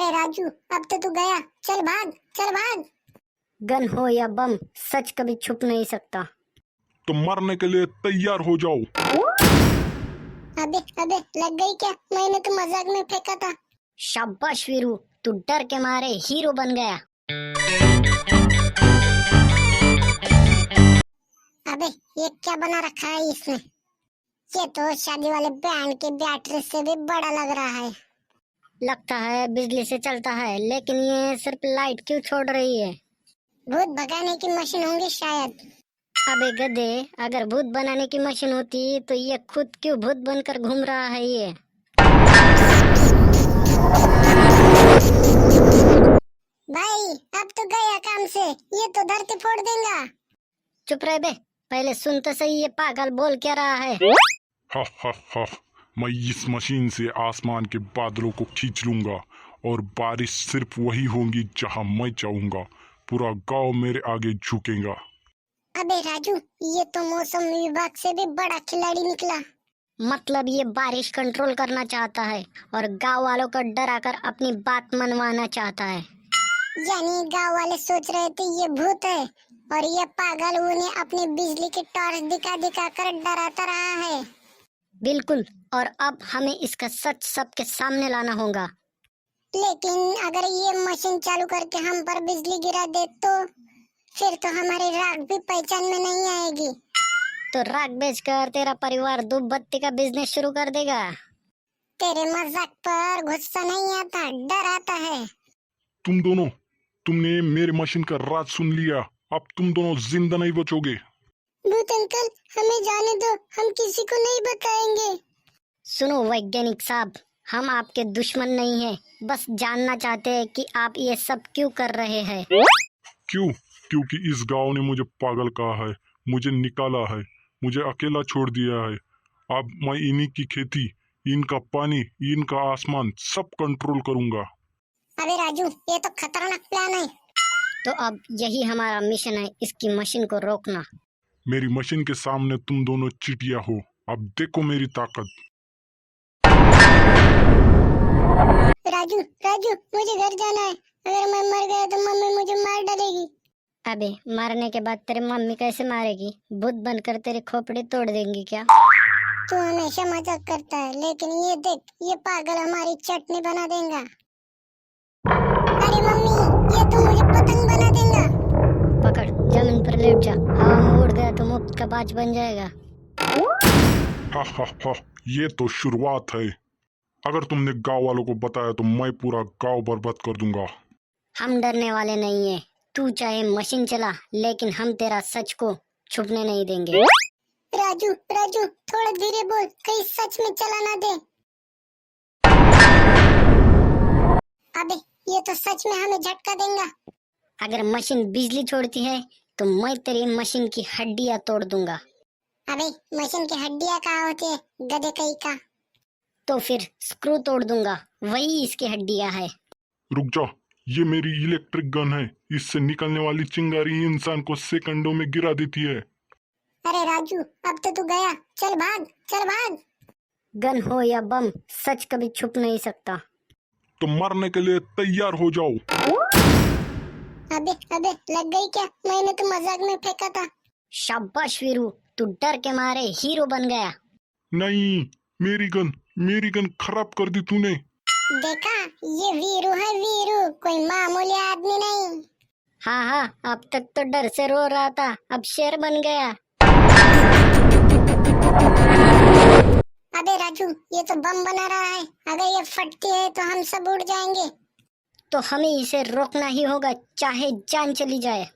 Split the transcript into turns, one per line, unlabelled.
अरे राजू, अब तो तू गया। चल भाग, चल भाग।
गन हो या बम, सच कभी छुप नहीं सकता।
तो मरने के लिए तैयार हो जाओ।
अबे अबे, लग गई क्या? मैंने तो मजाक में फेंका था।
शाबाश वीरू, तू डर के मारे हीरो बन गया।
अबे ये क्या बना रखा है इसने? ये तो शादी वाले बैंड के बैटरी से भी बड़ा लग रहा है।
लगता है बिजली से चलता है, लेकिन ये सिर्फ लाइट क्यों छोड़ रही है?
भूत भगाने की मशीन होंगी शायद।
अबे गधे, अगर भूत बनाने की मशीन होती तो ये खुद क्यों भूत बनकर घूम रहा है ये?
भाई अब तो गया काम से, ये तो धरती फोड़ देगा।
चुप रह बे, पहले सुन तो सही, ये पागल बोल क्या रहा है?
हा हा हा, मैं इस मशीन से आसमान के बादलों को खींच लूंगा और बारिश सिर्फ वही होगी जहां मैं चाहूंगा। पूरा गांव मेरे आगे झुकेगा।
अबे राजू, ये तो मौसम विभाग से भी बड़ा खिलाड़ी निकला।
मतलब ये बारिश कंट्रोल करना चाहता है और गांव वालों को डराकर अपनी बात मनवाना चाहता है।
यानी गांव वाले सोच रहे थे ये भूत है और ये पागल उन्हें अपनी बिजली की टॉर्च दिखा दिखा कर डराता रहा है।
बिल्कुल, और अब हमें इसका सच सबके सामने लाना होगा।
लेकिन अगर ये मशीन चालू करके हम पर बिजली गिरा दे तो फिर तो हमारी राख भी पहचान में नहीं आएगी।
तो राख बेचकर तेरा परिवार धूप बत्ती का बिजनेस शुरू कर देगा।
तेरे मजाक पर गुस्सा नहीं आता, डर आता है।
तुम दोनों, तुमने मेरे मशीन का राज सुन लिया। अब तुम दोनों जिंदा नहीं बचोगे।
भूत अंकल, हमें जाने दो, हम किसी को नहीं बताएंगे।
सुनो वैज्ञानिक साहब, हम आपके दुश्मन नहीं हैं, बस जानना चाहते हैं कि आप ये सब क्यों कर रहे हैं।
क्यों? क्योंकि इस गांव ने मुझे पागल कहा है, मुझे निकाला है, मुझे अकेला छोड़ दिया है। अब मैं इन्हीं की खेती, इनका पानी, इनका आसमान सब कंट्रोल करूंगा।
अबे राजू, ये तो खतरनाक प्लान है।
तो अब यही हमारा मिशन है, इसकी मशीन को रोकना।
मेरी मशीन के सामने तुम दोनों चिटिया हो। अब देखो मेरी ताकत।
राजू राजू, मुझे घर जाना है। अगर मैं मर गया तो मम्मी मुझे मार डालेगी।
अबे मरने के बाद तेरी मम्मी कैसे मारेगी? भूत बनकर तेरी खोपड़ी तोड़ देंगी क्या?
तू हमेशा मजाक करता है, लेकिन ये देख, ये पागल हमारी चटनी बना देगा। अरे मम्मी, ये तो मुझे पतंग बना देगा।
पकड़, जमीन पर लेट जा, हवा में उड़ गया तो मुफ्त का बाज बन जाएगा।
हा हा हा, ये तो शुरुआत है। अगर तुमने गांव वालों को बताया तो मैं पूरा गांव बर्बाद कर दूंगा।
हम डरने वाले नहीं है, तू चाहे मशीन चला, लेकिन हम तेरा सच को छुपने नहीं देंगे।
राजू राजू, थोड़ा धीरे बोल, कहीं सच में चला ना दे। अबे ये तो सच में हमें झटका देगा।
अगर मशीन बिजली छोड़ती है तो मैं तेरी मशीन की हड्डियां तोड़ दूंगा।
अबे मशीन की हड्डियां कहाँ होती है, गधे कहीं का।
तो फिर स्क्रू तोड़ दूंगा, वही इसकी हड्डियां है।
रुक जा, ये मेरी इलेक्ट्रिक गन है। इससे निकलने वाली चिंगारी इंसान को सेकंडों में गिरा देती है।
अरे राजू, अब तो तू गया। चल भाग, चल भाग।
गन हो या बम, सच कभी छुप नहीं सकता।
तो मरने के लिए तैयार हो जाओ।
अबे अबे, लग गई क्या? मैंने तो मजाक में फेंका था।
शाबाश वीरू, तू डर के मारे हीरो बन गया।
नहीं, मेरी गन खराब कर दी तूने।
देखा, ये वीरू है वीरू, कोई मामूली आदमी नहीं।
हाँ हाँ, अब तक तो डर से रो रहा था, अब शेर बन गया।
अबे राजू, ये तो बम बना रहा है। अगर ये फटती है तो हम सब उड़ जाएंगे।
तो हमें इसे रोकना ही होगा, चाहे जान चली जाए।